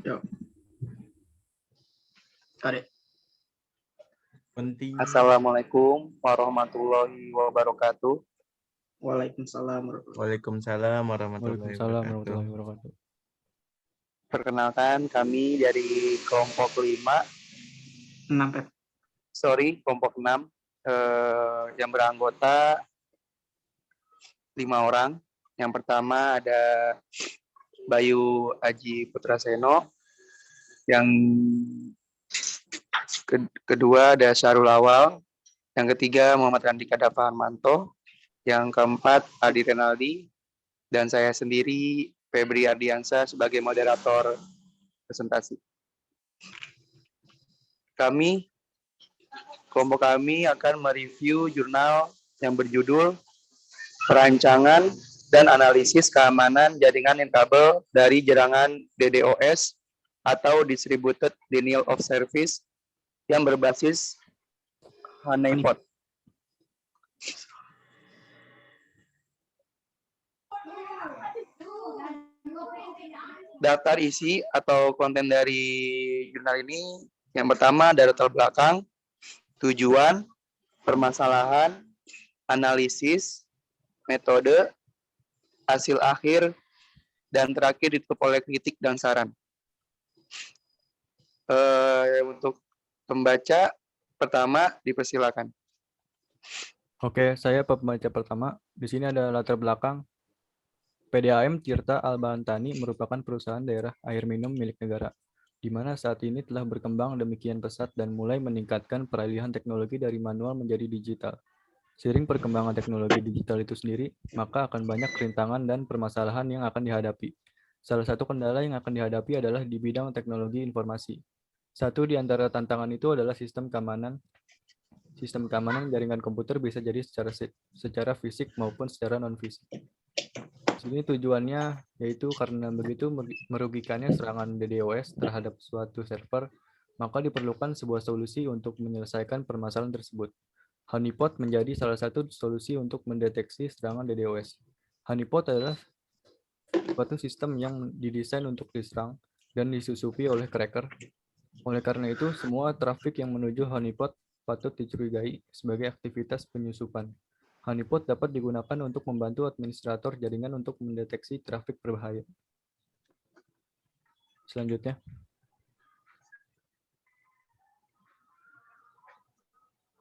Yuk. Tarik. Penting. Assalamualaikum warahmatullahi wabarakatuh. Waalaikumsalam. Waalaikumsalam warahmatullahi wabarakatuh. wabarakatuh. Perkenalkan, kami dari kelompok 5, 6 kelompok 6 yang beranggota 5 orang. Yang pertama ada Bayu Aji Putraseno, yang kedua ada Syarul Awal, yang ketiga Muhammad Randika Dava Harmanto, yang keempat Adi Renaldi, dan saya sendiri Febri Ardiansa sebagai moderator presentasi. Kelompok kami akan mereview jurnal yang berjudul Perancangan dan Analisis Keamanan Jaringan Nirkabel dari Jaringan DDoS atau Distributed Denial of Service yang berbasis honeypot. Daftar isi atau konten dari jurnal ini, yang pertama ada latar belakang, tujuan, permasalahan, analisis, metode, hasil akhir, dan terakhir ditutup oleh kritik dan saran. Untuk pembaca pertama dipersilakan. Oke, saya pembaca pertama. Di sini ada latar belakang. PDAM Tirta Al-Bantani merupakan perusahaan daerah air minum milik negara, di mana saat ini telah berkembang demikian pesat dan mulai meningkatkan peralihan teknologi dari manual menjadi digital. Seiring perkembangan teknologi digital itu sendiri, maka akan banyak rintangan dan permasalahan yang akan dihadapi. Salah satu kendala yang akan dihadapi adalah di bidang teknologi informasi. Satu di antara tantangan itu adalah sistem keamanan. Sistem keamanan jaringan komputer bisa jadi secara fisik maupun secara non-fisik. Di sini tujuannya yaitu karena begitu merugikannya serangan DDoS terhadap suatu server, maka diperlukan sebuah solusi untuk menyelesaikan permasalahan tersebut. Honeypot menjadi salah satu solusi untuk mendeteksi serangan DDoS. Honeypot adalah suatu sistem yang didesain untuk diserang dan disusupi oleh cracker. Oleh karena itu, semua trafik yang menuju honeypot patut dicurigai sebagai aktivitas penyusupan. Honeypot dapat digunakan untuk membantu administrator jaringan untuk mendeteksi trafik berbahaya. Selanjutnya.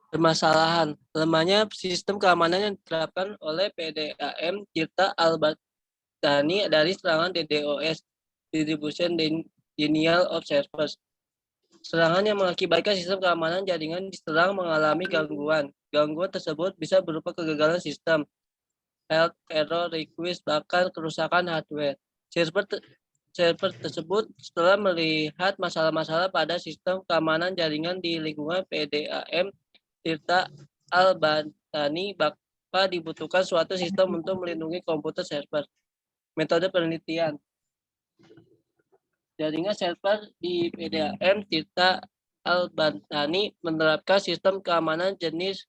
Permasalahan lemahnya sistem keamanan yang diterapkan oleh PDAM Tirta Al-Bantani dari serangan DDoS, Distribution Denial of Service. Serangan yang mengakibatkan sistem keamanan jaringan diserang mengalami gangguan. Gangguan tersebut bisa berupa kegagalan sistem, health error request, bahkan kerusakan hardware. Server tersebut setelah melihat masalah-masalah pada sistem keamanan jaringan di lingkungan PDAM Tirta Al-Bantani, maka dibutuhkan suatu sistem untuk melindungi komputer server. Metode penelitian. Jaringan server di PDAM Tirta Al-Bantani menerapkan sistem keamanan jenis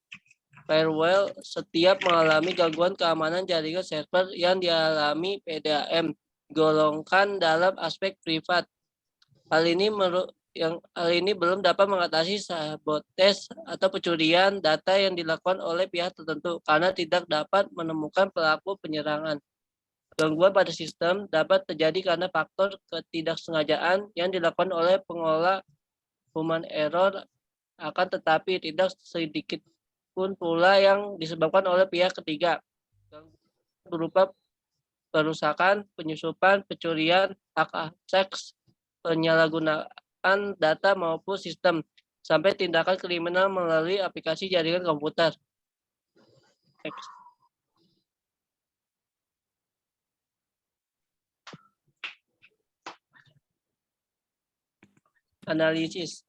firewall. Setiap mengalami gangguan keamanan jaringan server yang dialami PDAM golongkan dalam aspek privat. Hal ini belum dapat mengatasi sabotage atau pencurian data yang dilakukan oleh pihak tertentu karena tidak dapat menemukan pelaku penyerangan. Gangguan pada sistem dapat terjadi karena faktor ketidaksengajaan yang dilakukan oleh pengelola human error, akan tetapi tidak sedikit pun pula yang disebabkan oleh pihak ketiga. Gangguan berupa perusakan, penyusupan, pencurian, hak akses, penyalahgunaan data maupun sistem, sampai tindakan kriminal melalui aplikasi jaringan komputer. Analisis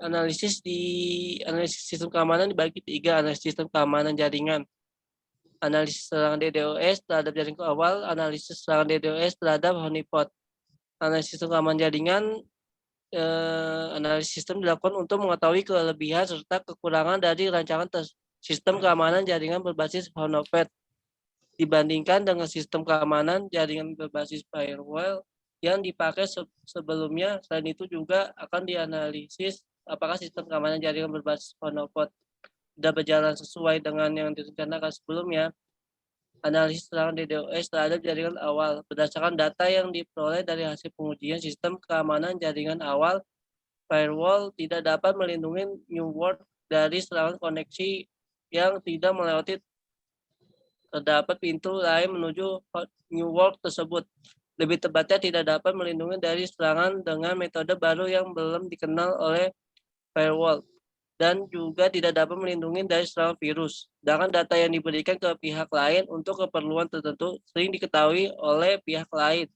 sistem keamanan dibagi 3. Analisis sistem keamanan jaringan, analisis serangan DDoS terhadap jaringan awal, analisis serangan DDoS terhadap honeypot. Analisis sistem keamanan jaringan, analisis sistem dilakukan untuk mengetahui kelebihan serta kekurangan dari rancangan sistem keamanan jaringan berbasis honeypot dibandingkan dengan sistem keamanan jaringan berbasis firewall. yang dipakai sebelumnya. Selain itu juga akan dianalisis apakah sistem keamanan jaringan berbasis monopod sudah berjalan sesuai dengan yang direncanakan sebelumnya. Analisis serangan DDoS terhadap jaringan awal berdasarkan data yang diperoleh dari hasil pengujian sistem keamanan jaringan awal. Firewall tidak dapat melindungi New World dari serangan koneksi yang tidak melewati terdapat pintu lain menuju New World tersebut. Lebih tepatnya tidak dapat melindungi dari serangan dengan metode baru yang belum dikenal oleh firewall, dan juga tidak dapat melindungi dari serangan virus. Sedangkan data yang diberikan ke pihak lain untuk keperluan tertentu sering diketahui oleh pihak lain.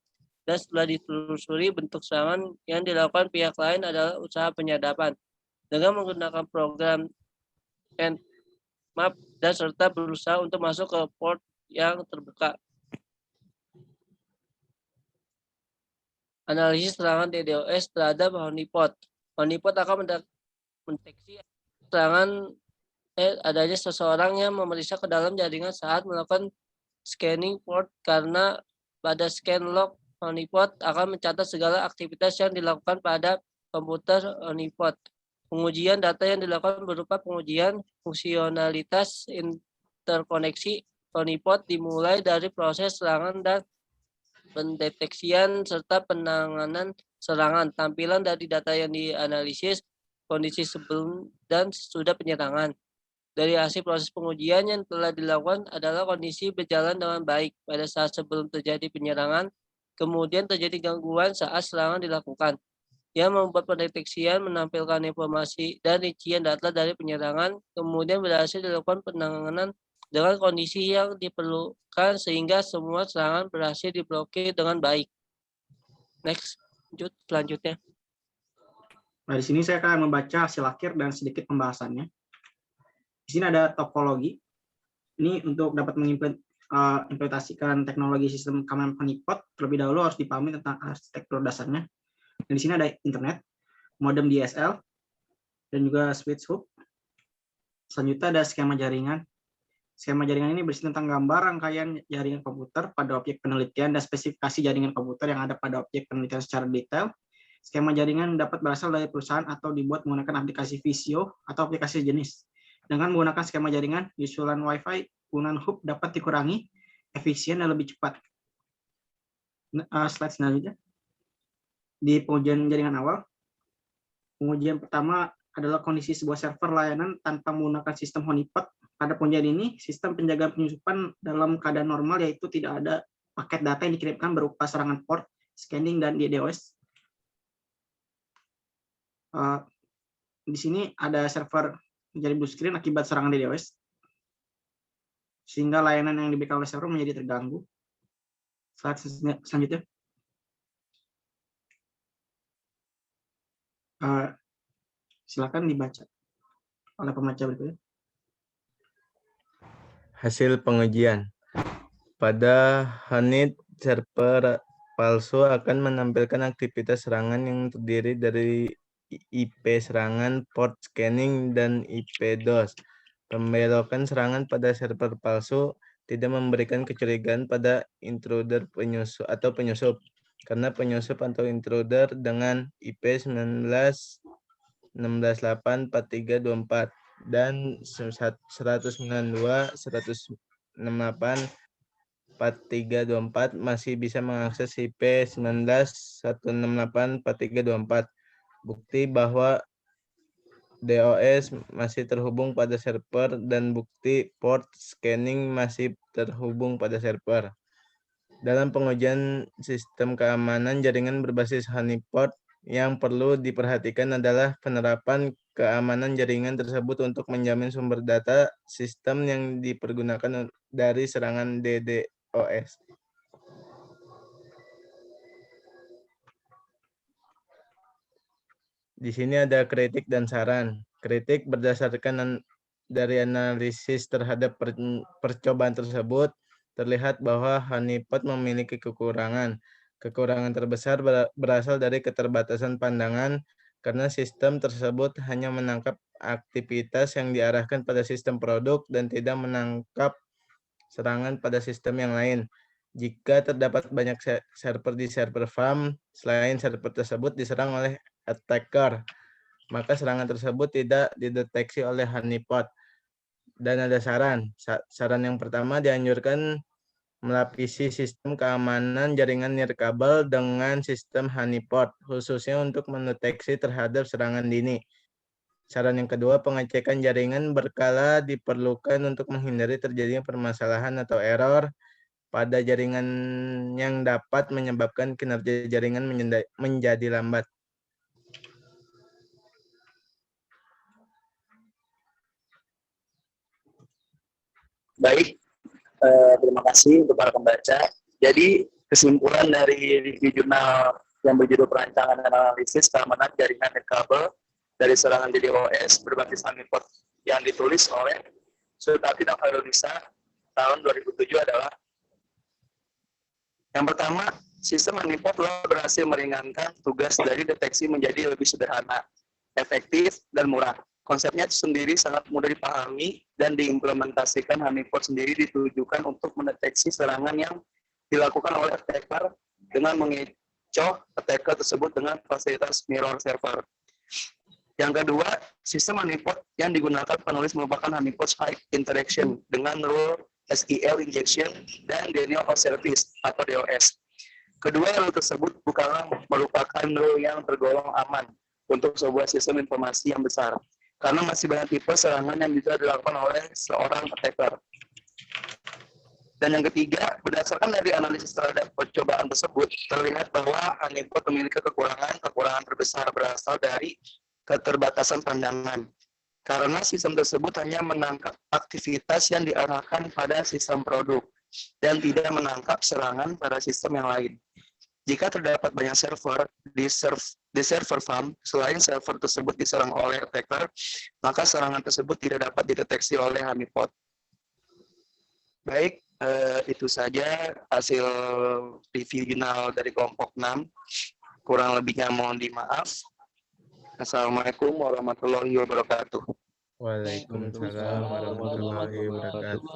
Dan setelah ditelusuri, bentuk serangan yang dilakukan pihak lain adalah usaha penyadapan dengan menggunakan program Nmap dan serta berusaha untuk masuk ke port yang terbuka. Analisis serangan DDoS terhadap honeypot. Honeypot akan mendeteksi serangan adanya seseorang yang memeriksa ke dalam jaringan saat melakukan scanning port, karena pada scan log honeypot akan mencatat segala aktivitas yang dilakukan pada komputer honeypot. Pengujian data yang dilakukan berupa pengujian fungsionalitas interkoneksi honeypot dimulai dari proses serangan dan pendeteksian serta penanganan serangan. Tampilan dari data yang dianalisis, kondisi sebelum dan sesudah penyerangan. Dari hasil proses pengujian yang telah dilakukan adalah kondisi berjalan dengan baik pada saat sebelum terjadi penyerangan, kemudian terjadi gangguan saat serangan dilakukan, yang membuat pendeteksian menampilkan informasi dan rincian data dari penyerangan, kemudian berhasil dilakukan penanganan dengan kondisi yang diperlukan sehingga semua serangan berhasil diblokir dengan baik. Next, selanjutnya. Nah, di sini saya akan membaca hasil akhir dan sedikit pembahasannya. Di sini ada topologi. Ini untuk dapat mengimplementasikan teknologi sistem keamanan honeypot, terlebih dahulu harus dipahami tentang arsitektur dasarnya. Dan di sini ada internet, modem DSL, dan juga switch hook. Selanjutnya ada skema jaringan. Skema jaringan ini berisi tentang gambar rangkaian jaringan komputer pada objek penelitian dan spesifikasi jaringan komputer yang ada pada objek penelitian secara detail. Skema jaringan dapat berasal dari perusahaan atau dibuat menggunakan aplikasi Visio atau aplikasi jenis. Dengan menggunakan skema jaringan, usulan Wi-Fi, penggunaan hub dapat dikurangi, efisien dan lebih cepat. Slide selanjutnya. Di pengujian jaringan awal, pengujian pertama adalah kondisi sebuah server layanan tanpa menggunakan sistem honeypot. Pada pengujian ini, sistem penjagaan penyusupan dalam keadaan normal, yaitu tidak ada paket data yang dikirimkan berupa serangan port, scanning, dan DDoS. Di sini ada server menjadi blue screen akibat serangan DDoS, sehingga layanan yang diberikan oleh server menjadi terganggu. Slide selanjutnya. Silakan dibaca oleh pembaca berikutnya. Hasil pengujian. Pada honeypot, server palsu akan menampilkan aktivitas serangan yang terdiri dari IP serangan, port scanning, dan IP DOS. Pembelokan serangan pada server palsu tidak memberikan kecurigaan pada intruder penyusup, karena penyusup atau intruder dengan IP 19.168.43.24 dan 192.168.43.24 masih bisa mengakses IP 19.168.43.24. Bukti bahwa DOS masih terhubung pada server dan bukti port scanning masih terhubung pada server. Dalam pengujian sistem keamanan jaringan berbasis honeypot, yang perlu diperhatikan adalah penerapan keamanan jaringan tersebut untuk menjamin sumber data sistem yang dipergunakan dari serangan DDoS. Di sini ada kritik dan saran. Kritik berdasarkan dari analisis terhadap percobaan tersebut, terlihat bahwa honeypot memiliki kekurangan. Kekurangan terbesar berasal dari keterbatasan pandangan, karena sistem tersebut hanya menangkap aktivitas yang diarahkan pada sistem produk dan tidak menangkap serangan pada sistem yang lain. Jika terdapat banyak server di server farm, selain server tersebut diserang oleh attacker, maka serangan tersebut tidak dideteksi oleh honeypot. Dan ada saran yang pertama, dianjurkan melapisi sistem keamanan jaringan nirkabel dengan sistem honeypot, khususnya untuk mendeteksi terhadap serangan dini. Saran yang kedua, pengecekan jaringan berkala diperlukan untuk menghindari terjadinya permasalahan atau error pada jaringan yang dapat menyebabkan kinerja jaringan menjadi lambat. Baik, terima kasih untuk para pembaca. Jadi kesimpulan dari review jurnal yang berjudul perancangan dan analisis keamanan jaringan nirkabel dari serangan DDoS berbasis honeypot yang ditulis oleh Sultati dan Khairunisa tahun 2007 adalah yang pertama, sistem honeypot telah berhasil meringankan tugas dari deteksi menjadi lebih sederhana, efektif, dan murah. Konsepnya sendiri sangat mudah dipahami dan diimplementasikan. Honeypot sendiri ditujukan untuk mendeteksi serangan yang dilakukan oleh attacker dengan mengecoh attacker tersebut dengan fasilitas mirror server. Yang kedua, sistem honeypot yang digunakan penulis merupakan honeypot high interaction dengan rule SQL injection dan denial of service atau DOS. Kedua rule tersebut bukanlah merupakan rule yang tergolong aman untuk sebuah sistem informasi yang besar, karena masih banyak tipe serangan yang bisa dilakukan oleh seorang attacker. Dan yang ketiga, berdasarkan dari analisis terhadap percobaan tersebut, terlihat bahwa honeypot memiliki kekurangan terbesar berasal dari keterbatasan pandangan. Karena sistem tersebut hanya menangkap aktivitas yang diarahkan pada sistem produk dan tidak menangkap serangan pada sistem yang lain. Jika terdapat banyak server di server farm, selain server tersebut diserang oleh attacker, maka serangan tersebut tidak dapat dideteksi oleh honeypot. Baik, itu saja hasil review jurnal dari kelompok 6. Kurang lebihnya mohon dimaaf. Assalamualaikum warahmatullahi wabarakatuh. Waalaikumsalam warahmatullahi wabarakatuh.